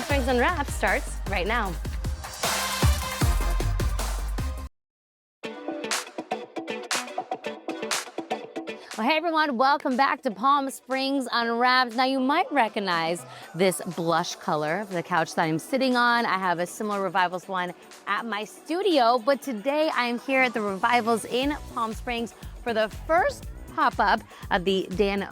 Springs Unwrapped starts right now. Well, hey everyone, welcome back to Palm Springs Unwrapped. Now you might recognize this blush color of the couch that I'm sitting on. I have a similar Revivals one at my studio, but today I am here at the Revivals in Palm Springs for the first pop-up of the Dann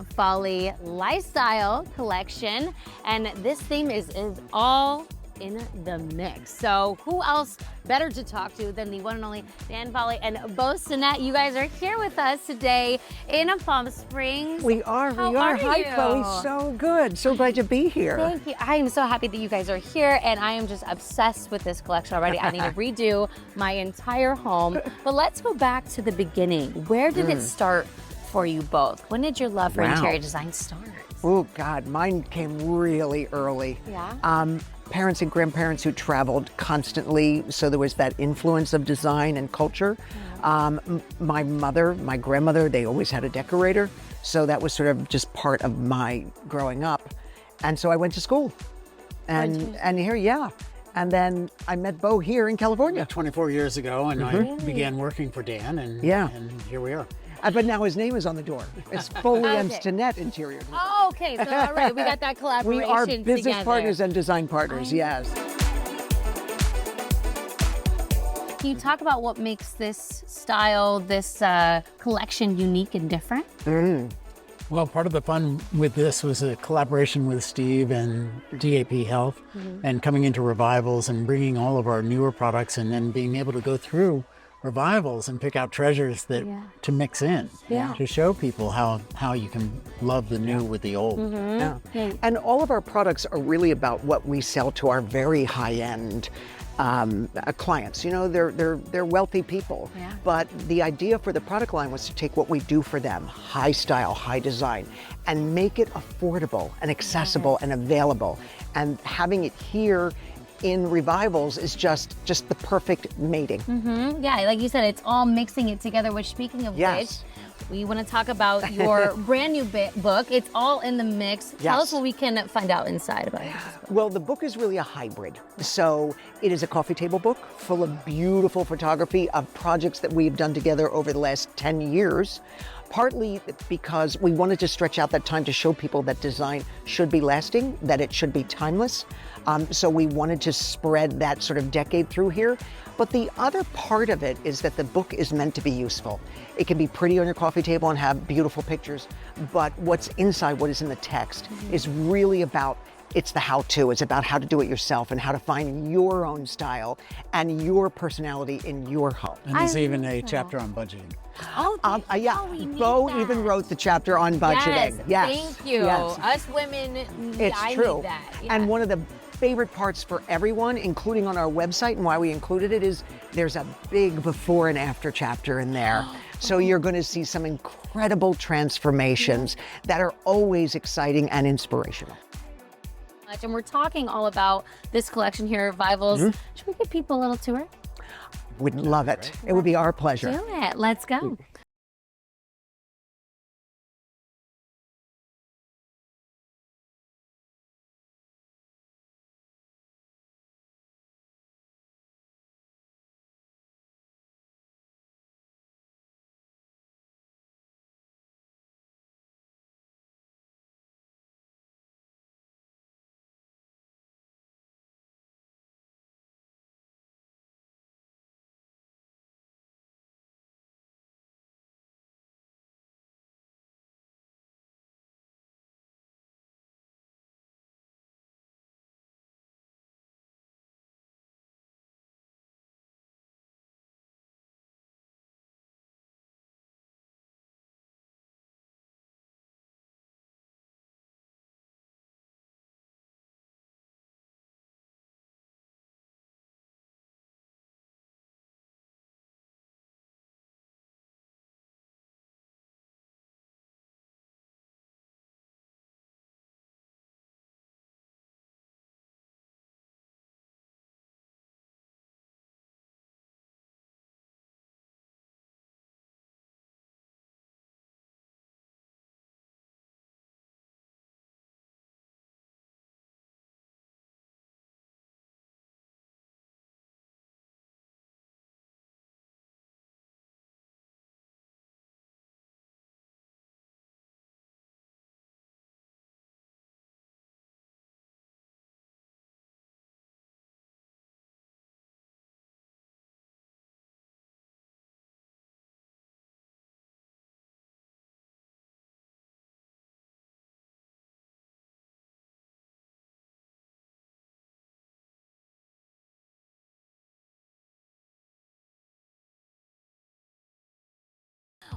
Lifestyle collection. And this theme is all in the mix. So who else better to talk to than the one and only Dann and Bo Sinnett. You guys are here with us today in Palm Springs. We are. Hi, Chloe. So good. So glad to be here. Thank you. I am so happy that you guys are here, and I am just obsessed with this collection already. I need to redo my entire home. But let's go back to the beginning. Where did it start for you both? When did your love for interior design start? Oh, God. Mine came really early. Yeah? Parents and grandparents who traveled constantly, so there was that influence of design and culture. My mother, my grandmother, they always had a decorator, so that was sort of just part of my growing up. And so I went to school, and here, and then I met Bo here in California. 24 years ago, and I began working for Dann, and here we are. But now his name is on the door. It's Foley and Stinnett Interior Design. Oh, okay, so all right, we got that collaboration We are business together. partners and design partners, yes. Can you talk about what makes this style, this collection unique and different? Well, part of the fun with this was a collaboration with Steve and DAP Health, and coming into Revivals and bringing all of our newer products, and then being able to go through Revivals and pick out treasures that to mix in, to show people how you can love the new with the old. And all of our products are really about what we sell to our very high-end clients. You know, they're wealthy people, but the idea for the product line was to take what we do for them, high style, high design, and make it affordable and accessible and available. And having it here in Revivals is just the perfect mating. Yeah, like you said, it's all mixing it together, which speaking of which, we want to talk about your brand new book. It's all in the mix. Tell us what we can find out inside about it. Well, the book is really a hybrid. So it is a coffee table book full of beautiful photography of projects that we've done together over the last 10 years. Partly because we wanted to stretch out that time to show people that design should be lasting, that it should be timeless. So we wanted to spread that sort of decade through here. But the other part of it is that the book is meant to be useful. It can be pretty on your coffee table and have beautiful pictures, but what's inside, what is in the text, is really about it's the how-to. It's about how to do it yourself and how to find your own style and your personality in your home. And there's even a chapter on budgeting. Bo even wrote the chapter on budgeting. Yes, thank you. Us women, it's true. Need that. And one of the favorite parts for everyone, including on our website, and why we included it, is there's a big before and after chapter in there. So you're going to see some incredible transformations that are always exciting and inspirational. And we're talking all about this collection here, Revivals. Should we give people a little tour? Would love it. It would be our pleasure. Do it. Let's go.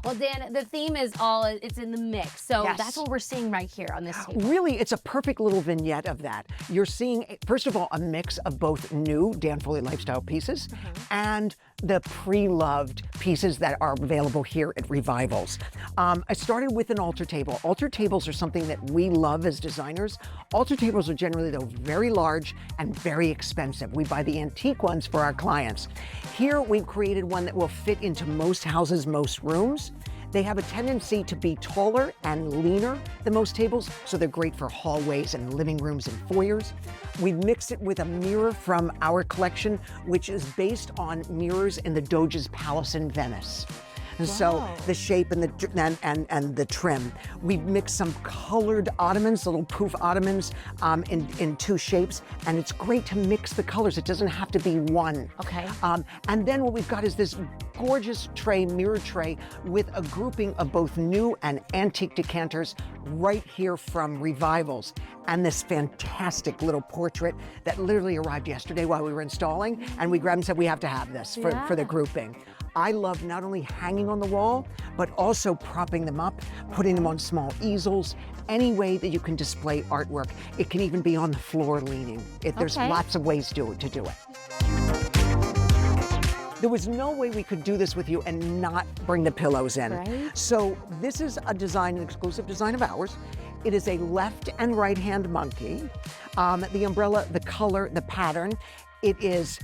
Well, Dan, the theme is it's in the mix. So Yes. that's what we're seeing right here on this table. Really, it's a perfect little vignette of that. You're seeing, first of all, a mix of both new Dan Foley lifestyle pieces and the pre-loved pieces that are available here at Revivals. I started with an altar table. Altar tables are something that we love as designers. Altar tables are generally, though, very large and very expensive. We buy the antique ones for our clients. Here, we've created one that will fit into most houses, most rooms. They have a tendency to be taller and leaner than most tables, so they're great for hallways and living rooms and foyers. We've mixed it with a mirror from our collection, which is based on mirrors in the Doge's Palace in Venice. And so the shape and the trim. We've mixed some colored ottomans, little poof ottomans, in two shapes, and it's great to mix the colors. It doesn't have to be one. Okay. And then what we've got is this gorgeous tray, mirror tray, with a grouping of both new and antique decanters right here from Revivals. And this fantastic little portrait that literally arrived yesterday while we were installing, and we grabbed and said, we have to have this for the grouping. I love not only hanging on the wall, but also propping them up, putting them on small easels, any way that you can display artwork. It can even be on the floor leaning. There's lots of ways to do it. There was no way we could do this with you and not bring the pillows in. Right. So this is a design, an exclusive design of ours. It is a left and right hand monkey. The umbrella, the color, the pattern, it is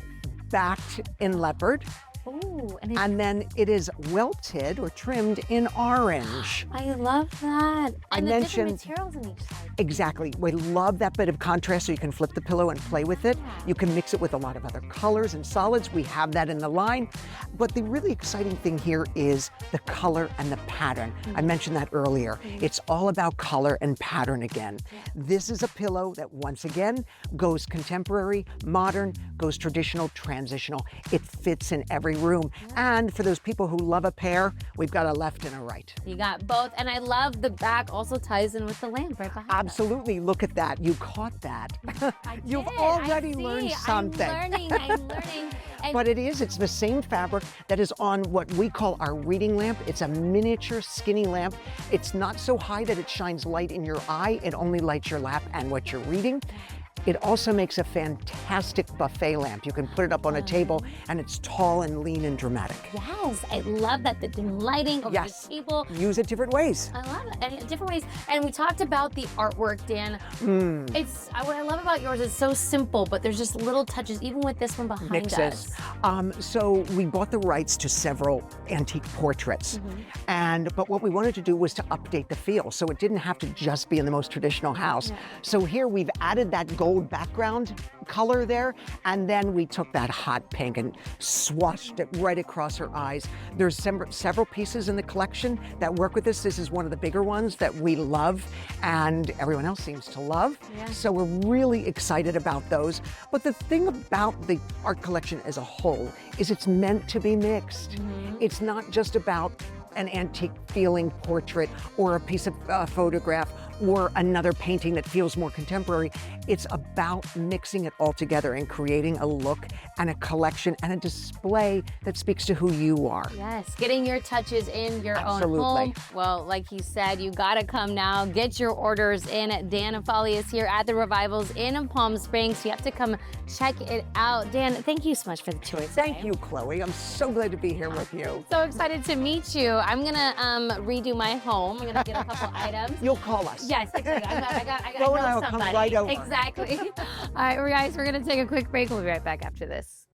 backed in leopard. Ooh, And then it is welted or trimmed in orange. I love that. I And the mentioned- different materials in each side. Exactly. We love that bit of contrast so you can flip the pillow and play with it. You can mix it with a lot of other colors and solids. We have that in the line. But the really exciting thing here is the color and the pattern. I mentioned that earlier. It's all about color and pattern again. This is a pillow that, once again, goes contemporary, modern, goes traditional, transitional. It fits in every room. And for those people who love a pair, we've got a left and a right. You got both. And I love the back also ties in with the lamp right behind us. Absolutely. Look at that. You caught that. I You've did. already I see. learned something. I'm learning. And But it's the same fabric that is on what we call our reading lamp. It's a miniature skinny lamp. It's not so high that it shines light in your eye. It only lights your lap and what you're reading. It also makes a fantastic buffet lamp. You can put it up on a table and it's tall and lean and dramatic. yes, I love that. The dim lighting over Yes. the table. Use it different ways. I love it. And in different ways. And we talked about the artwork, Dan. What I love about yours is so simple, but there's just little touches, even with this one behind Mixes. us. So we bought the rights to several antique portraits, but what we wanted to do was to update the feel, so it didn't have to just be in the most traditional house. So here we've added that gold background color there, and then we took that hot pink and swatched it right across her eyes. There's several pieces in the collection that work with this. This is one of the bigger ones that we love, and everyone else seems to love. So we're really excited about those. But the thing about the art collection as a whole is it's meant to be mixed. It's not just about an antique feeling portrait or a piece of photograph or another painting that feels more contemporary. It's about mixing it all together and creating a look and a collection and a display that speaks to who you are. Yes, getting your touches in your Absolutely. own home. Well, like he said, you gotta come now, get your orders in. Dan Foley is here at the Revivals in Palm Springs. You have to come check it out. Dan, thank you so much for the tour today. Thank you, Chloe. I'm so glad to be here with you. So excited to meet you. I'm gonna redo my home. I'm gonna get a couple items. You'll call us. Yes, exactly. I got Flo and know I will come somebody. right over. Exactly. All right, guys, we're gonna take a quick break. We'll be right back after this.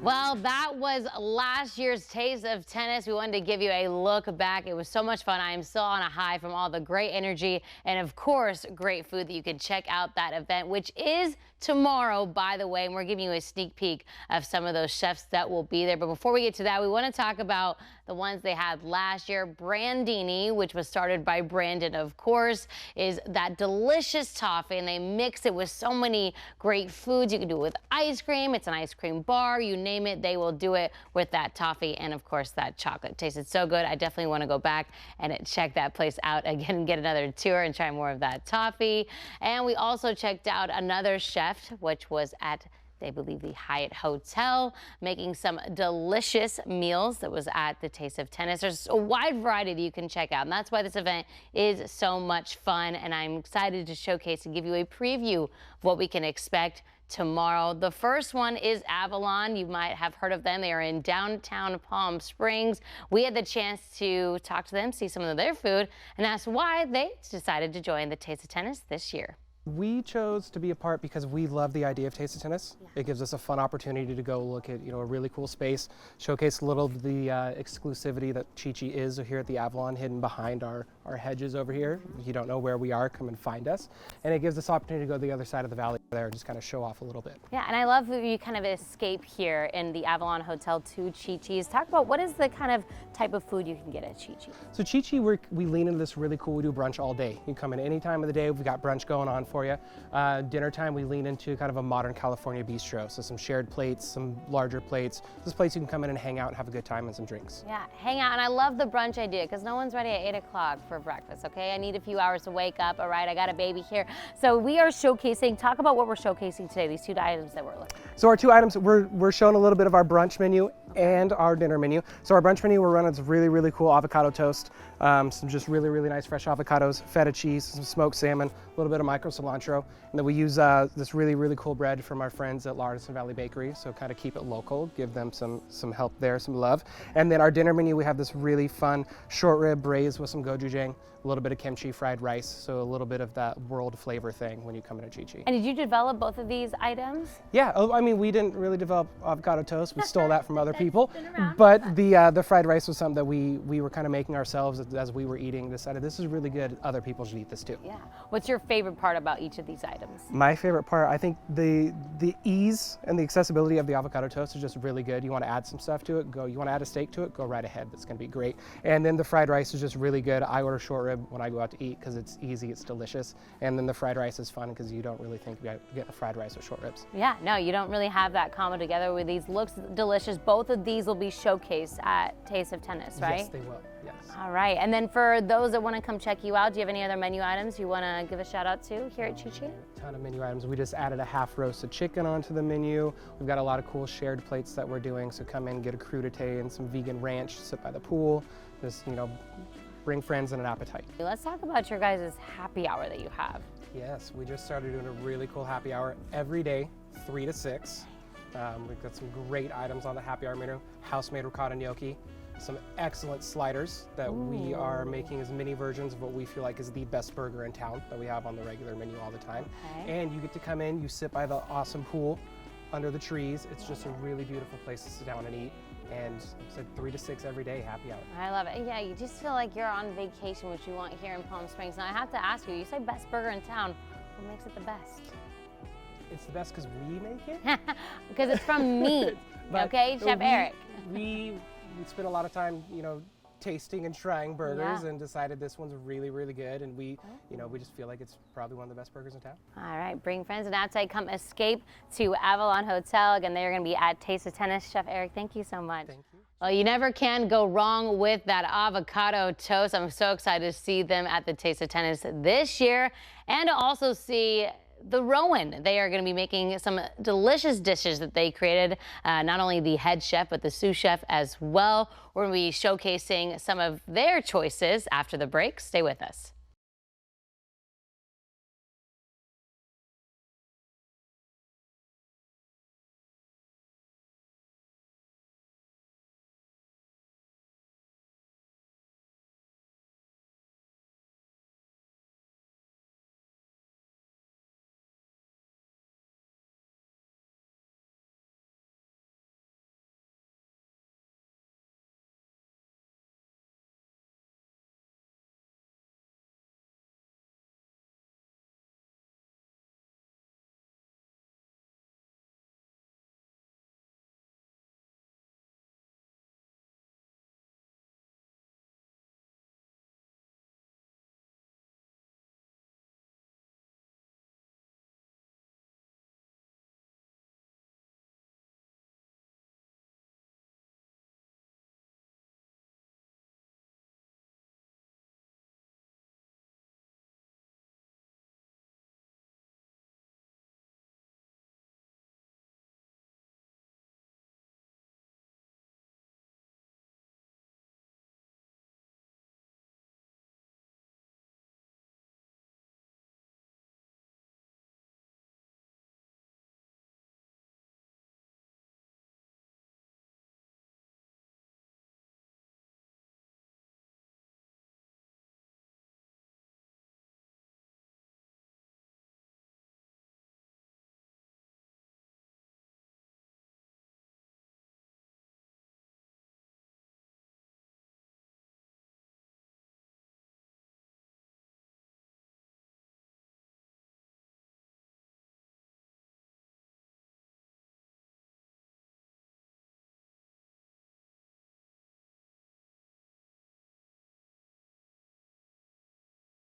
Well, that was last year's Taste of Tennis. We wanted to give you a look back. It was so much fun. I am still on a high from all the great energy and, of course, great food that you can check out that event, which is tomorrow, by the way. And we're giving you a sneak peek of some of those chefs that will be there. But before we get to that, we want to talk about the ones they had last year. Brandini, which was started by Brandon, of course, is that delicious toffee, and they mix it with so many great foods. You can do it with ice cream. It's an ice cream bar. You name it, they will do it with that toffee and, of course, that chocolate. Tasted so good. I definitely want to go back and check that place out again and get another tour and try more of that toffee. And we also checked out another chef, which was at, I believe, the Hyatt Hotel, making some delicious meals that was at the Taste of Tennis. There's a wide variety that you can check out, and that's why this event is so much fun, and I'm excited to showcase and give you a preview of what we can expect tomorrow. The first one is Avalon. You might have heard of them. They are in downtown Palm Springs. We had the chance to talk to them, see some of their food, and ask why they decided to join the Taste of Tennis this year. We chose to be a part because we love the idea of Taste of Tennis. Yeah. It gives us a fun opportunity to go look at, a really cool space, showcase a little of the exclusivity that Chi-Chi is here at the Avalon, hidden behind our hedges over here. If you don't know where we are, come and find us. And it gives us opportunity to go to the other side of the valley there and just kind of show off a little bit. Yeah, and I love that you kind of escape here in the Avalon Hotel to Chi-Chi's. Talk about what is the kind of type of food you can get at Chi-Chi. So Chi-Chi, we lean into this really cool, we do brunch all day. You can come in any time of the day, we've got brunch going on for you. Dinner time, we lean into kind of a modern California bistro. So some shared plates, some larger plates. This place you can come in and hang out and have a good time and some drinks. Yeah, hang out. And I love the brunch idea because no one's ready at 8 o'clock for breakfast, okay? I need a few hours to wake up, all right? I got a baby here. So we are showcasing, talk about what we're showcasing today, these two items that we're looking at. So our two items, we're showing a little bit of our brunch menu and our dinner menu. So our brunch menu, we're running this really, really cool avocado toast, some just really, really nice fresh avocados, feta cheese, some smoked salmon, a little bit of micro cilantro. And then we use this really, really cool bread from our friends at Larson Valley Bakery. So kind of keep it local, give them some help there, some love. And then our dinner menu, we have this really fun short rib braised with some gochujang, a little bit of kimchi fried rice. So a little bit of that world flavor thing when you come into Chi-Chi. And did you develop both of these items? Yeah, I mean, we didn't really develop avocado toast. We stole that from other people. But the fried rice was something that we were kind of making ourselves as we were eating. Decided this is really good. Other people should eat this too. Yeah. What's your favorite part about each of these items? My favorite part, I think the ease and the accessibility of the avocado toast is just really good. You want to add some stuff to it, go. You want to add a steak to it, go right ahead. That's going to be great. And then the fried rice is just really good. I order short rib when I go out to eat because it's easy, it's delicious. And then the fried rice is fun because you don't really think about getting a fried rice with short ribs. Yeah, no, you don't really have that combo together with these. Looks delicious. Both of these will be showcased at Taste of Tennis, right? Yes, they will. Yes. All right. And then for those that want to come check you out, do you have any other menu items you want to give a shout out to here at Chi-Chi? A ton of menu items. We just added a half roasted chicken onto the menu. We've got a lot of cool shared plates that we're doing. So come in, get a crudité and some vegan ranch, sit by the pool. Just, bring friends and an appetite. Let's talk about your guys' happy hour that you have. Yes, we just started doing a really cool happy hour every day, 3 to 6. We've got some great items on the happy hour menu. House-made ricotta gnocchi, some excellent sliders that we are making as mini versions of what we feel like is the best burger in town that we have on the regular menu all the time. Okay. And you get to come in, you sit by the awesome pool under the trees. It's just a really beautiful place to sit down and eat. And it's like 3 to 6 every day, happy hour. I love it. Yeah, you just feel like you're on vacation, which you want here in Palm Springs. Now I have to ask you, you say best burger in town. What makes it the best? It's the best because we make it. Because it's from me, okay, Chef Eric. We spent a lot of time, tasting and trying burgers and decided this one's really, really good. And we just feel like it's probably one of the best burgers in town. All right, bring friends and outside. Come escape to Avalon Hotel. Again, they're going to be at Taste of Tennis. Chef Eric, thank you so much. Thank you. Well, you never can go wrong with that avocado toast. I'm so excited to see them at the Taste of Tennis this year and to also see the Rowan. They are going to be making some delicious dishes that they created, not only the head chef, but the sous chef as well. We're going to be showcasing some of their choices after the break. Stay with us.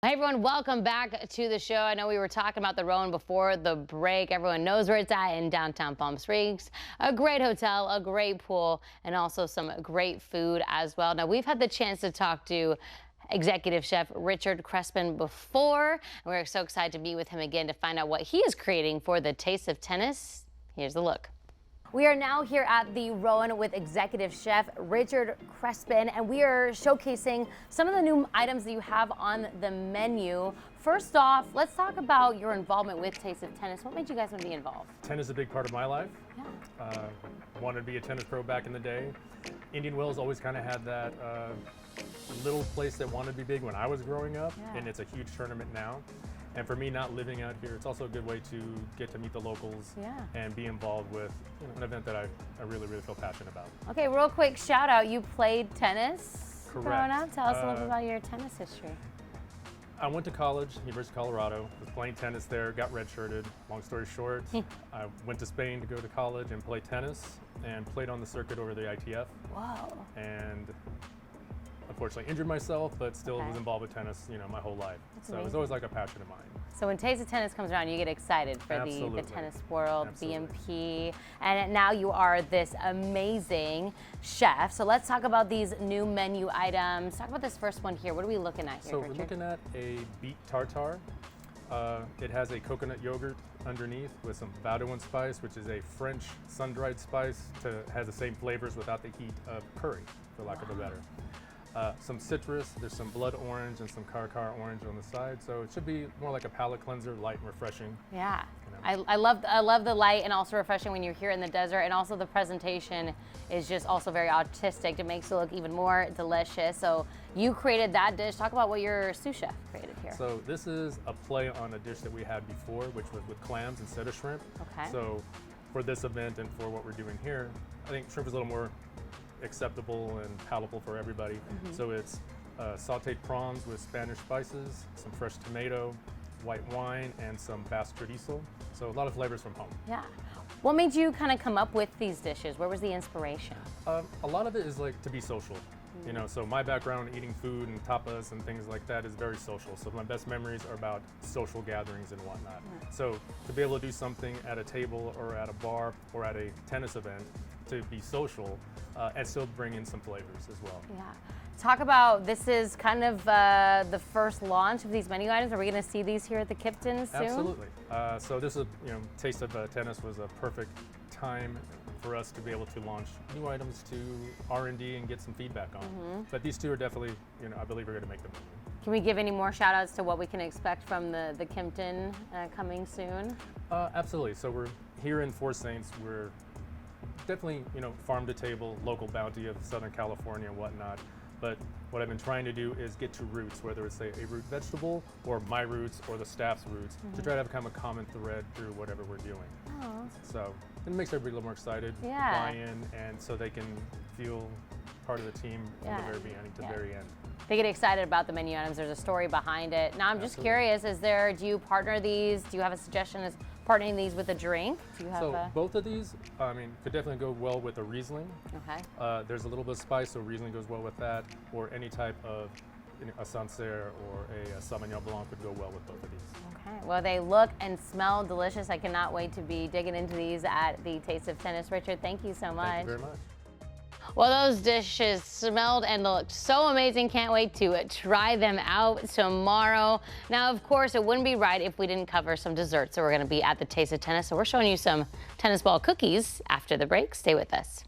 Hey everyone, welcome back to the show. I know we were talking about the Rowan before the break. Everyone knows where it's at in downtown Palm Springs. A great hotel, a great pool, and also some great food as well. Now, we've had the chance to talk to Executive Chef Richard Crespin before, and we're so excited to meet with him again to find out what he is creating for the Taste of Tennis. Here's a look. We are now here at the Rowan with Executive Chef Richard Crespin, and we are showcasing some of the new items that you have on the menu. First off, let's talk about your involvement with Taste of Tennis. What made you guys want to be involved? Tennis is a big part of my life. Yeah. Wanted to be a tennis pro back in the day. Indian Wells always kind of had that little place that wanted to be big when I was growing up, Yeah. and it's a huge tournament now. And for me, not living out here, it's also a good way to get to meet the locals Yeah. and be involved with an event that I really, really feel passionate about. Okay, real quick shout out. You played tennis Correct. growing up. Tell us a little bit about your tennis history. I went to college, University of Colorado, was playing tennis there, got redshirted. Long story short, I went to Spain to go to college and play tennis, and played on the circuit over the ITF. Whoa. And unfortunately injured myself, but still Okay. was involved with tennis, my whole life. That's So it was amazing. always like a passion of mine. So when Taste of Tennis comes around, you get excited for the Absolutely. tennis world, Absolutely. BMP, and now you are this amazing chef. So let's talk about these new menu items. Talk about this first one here. What are we looking at here, So Richard? we're looking at a beet tartare. It has a coconut yogurt underneath with some Vaudoin spice, which is a French sun-dried spice has the same flavors without the heat of curry, for lack of a better. Some citrus, there's some blood orange and some Carcar orange on the side, so it should be more like a palate cleanser, light and refreshing. Yeah, You I love the light and also refreshing when you're here in the desert, and also the presentation is just also very artistic. It makes it look even more delicious. So you created that dish. Talk about what your sous chef created here. So this is a play on a dish that we had before, which was with clams instead of shrimp. Okay. So for this event and for what we're doing here, I think shrimp is a little more acceptable and palatable for everybody. So it's sauteed prawns with Spanish spices, some fresh tomato, white wine, and some Basque chorizo. So a lot of flavors from home. Yeah. What made you kind of come up with these dishes? Where was the inspiration? A lot of it is like to be social. So my background eating food and tapas and things like that is very social. So my best memories are about social gatherings and whatnot. So to be able to do something at a table or at a bar or at a tennis event to be social and still bring in some flavors as well. Yeah. Talk about, this is kind of the first launch of these menu items. Are we going to see these here at the Kipton soon? Absolutely. So this is, Taste of Tennis was a perfect time for us to be able to launch new items to R&D and get some feedback on. But these two are definitely, I believe are going to make the menu. Can we give any more shout outs to what we can expect from the Kipton coming soon? Absolutely. So we're here in Four Saints. We're definitely, farm to table, local bounty of Southern California and whatnot. But what I've been trying to do is get to roots, whether it's a root vegetable or my roots or the staff's roots, to try to have kind of a common thread through whatever we're doing. Oh. So it makes everybody a little more excited, Yeah. buy in, and so they can feel part of the team from the very beginning to the very end. They get excited about the menu items. There's a story behind it. Now I'm just Absolutely. curious, do you partner these? Do you have a suggestion as partnering these with a drink? Do you have So both of these, could definitely go well with a Riesling. Okay. There's a little bit of spice, so Riesling goes well with that, or any type of a Sancerre or a Sauvignon Blanc would go well with both of these. Okay. Well, they look and smell delicious. I cannot wait to be digging into these at the Taste of Tennis. Richard, thank you so much. Thank you very much. Well, those dishes smelled and looked so amazing. Can't wait to try them out tomorrow. Now, of course, it wouldn't be right if we didn't cover some desserts. So we're going to be at the Taste of Tennis. So we're showing you some tennis ball cookies after the break. Stay with us.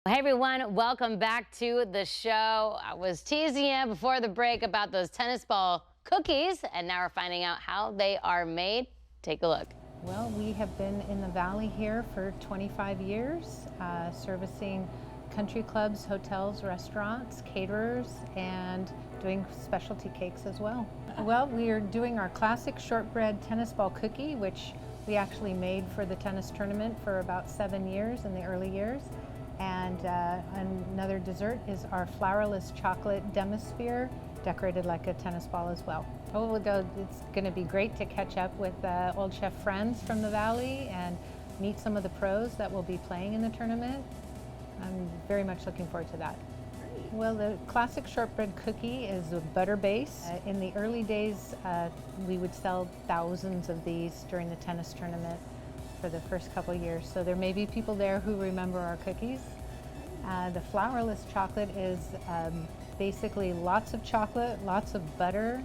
Hey everyone, welcome back to the show. I was teasing you before the break about those tennis ball cookies, and now we're finding out how they are made. Take a look. Well, we have been in the Valley here for 25 years, servicing country clubs, hotels, restaurants, caterers, and doing specialty cakes as well. Well, we are doing our classic shortbread tennis ball cookie, which we actually made for the tennis tournament for about 7 years in the early years. And another dessert is our flourless chocolate demi-sphere, decorated like a tennis ball as well. Oh, it's going to be great to catch up with old chef friends from the Valley and meet some of the pros that will be playing in the tournament. I'm very much looking forward to that. Well, the classic shortbread cookie is a butter base. In the early days, we would sell thousands of these during the tennis tournament for the first couple years. So there may be people there who remember our cookies. The flourless chocolate is basically lots of chocolate, lots of butter,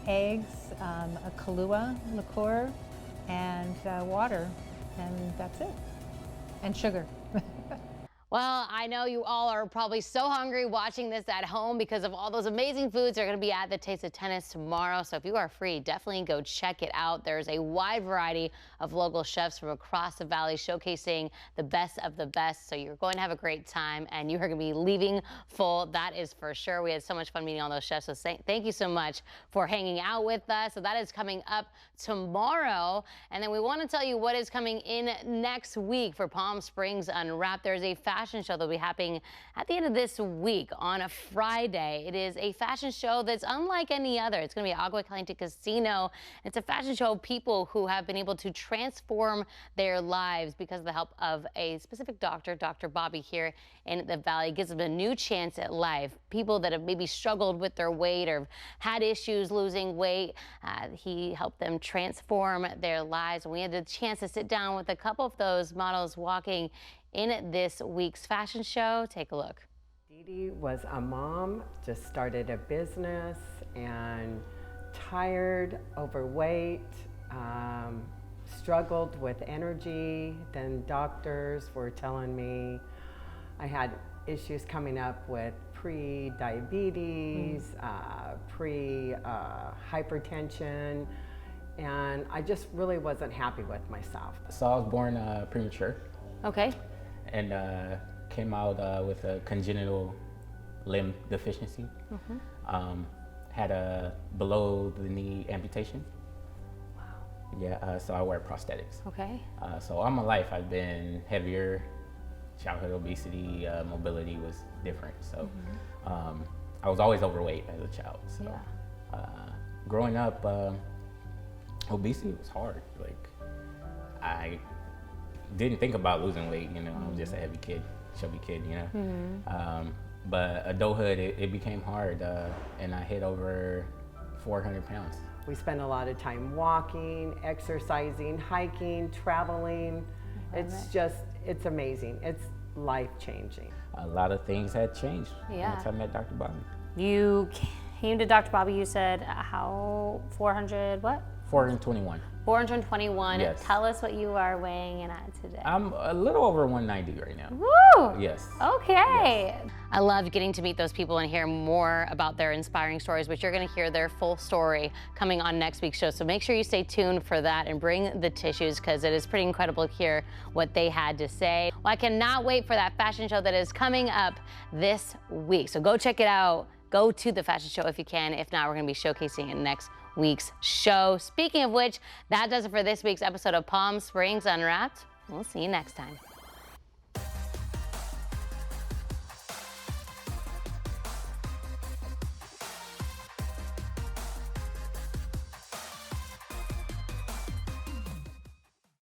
eggs, a Kahlua liqueur, and water, and that's it. And sugar. Well, I know you all are probably so hungry watching this at home because of all those amazing foods that are going to be at the Taste of Tennis tomorrow. So if you are free, definitely go check it out. There's a wide variety of local chefs from across the Valley showcasing the best of the best. So you're going to have a great time and you are going to be leaving full. That is for sure. We had so much fun meeting all those chefs. So thank you so much for hanging out with us. So that is coming up tomorrow. And then we want to tell you what is coming in next week for Palm Springs Unwrapped. There's a fashion show that'll be happening at the end of this week on a Friday. It is a fashion show that's unlike any other. It's going to be Agua Caliente Casino. It's a fashion show of people who have been able to transform their lives because of the help of a specific doctor, Dr. Bobby here in the Valley. Gives them a new chance at life. People that have maybe struggled with their weight or had issues losing weight, he helped them transform their lives. And we had the chance to sit down with a couple of those models walking in this week's fashion show. Take a look. Dee Dee was a mom, just started a business, and tired, overweight, struggled with energy. Then doctors were telling me I had issues coming up with pre-diabetes, pre-hypertension, and I just really wasn't happy with myself. So I was born premature. Okay. And came out with a congenital limb deficiency. Had a below the knee amputation. Wow. Yeah, so I wear prosthetics. Okay. So all my life I've been heavier. Childhood obesity, mobility was different. So I was always overweight as a child. So growing up, obesity was hard. Like I didn't think about losing weight, you know. I was just a heavy kid, chubby kid, you know. But adulthood, it became hard, and I hit over 400 pounds. We spend a lot of time walking, exercising, hiking, traveling. It's amazing. It's life-changing. A lot of things had changed once I met Dr. Bobby. You came to Dr. Bobby, you said how 400 what? 421. 421. Yes. Tell us what you are weighing in at today. I'm a little over 190 right now. Woo! Yes. Okay. Yes. I love getting to meet those people and hear more about their inspiring stories, which you're going to hear their full story coming on next week's show. So make sure you stay tuned for that and bring the tissues because it is pretty incredible to hear what they had to say. Well, I cannot wait for that fashion show that is coming up this week. So go check it out. Go to the fashion show if you can. If not, we're going to be showcasing it next week's show. Speaking of which, that does it for this week's episode of Palm Springs Unwrapped. We'll see you next time.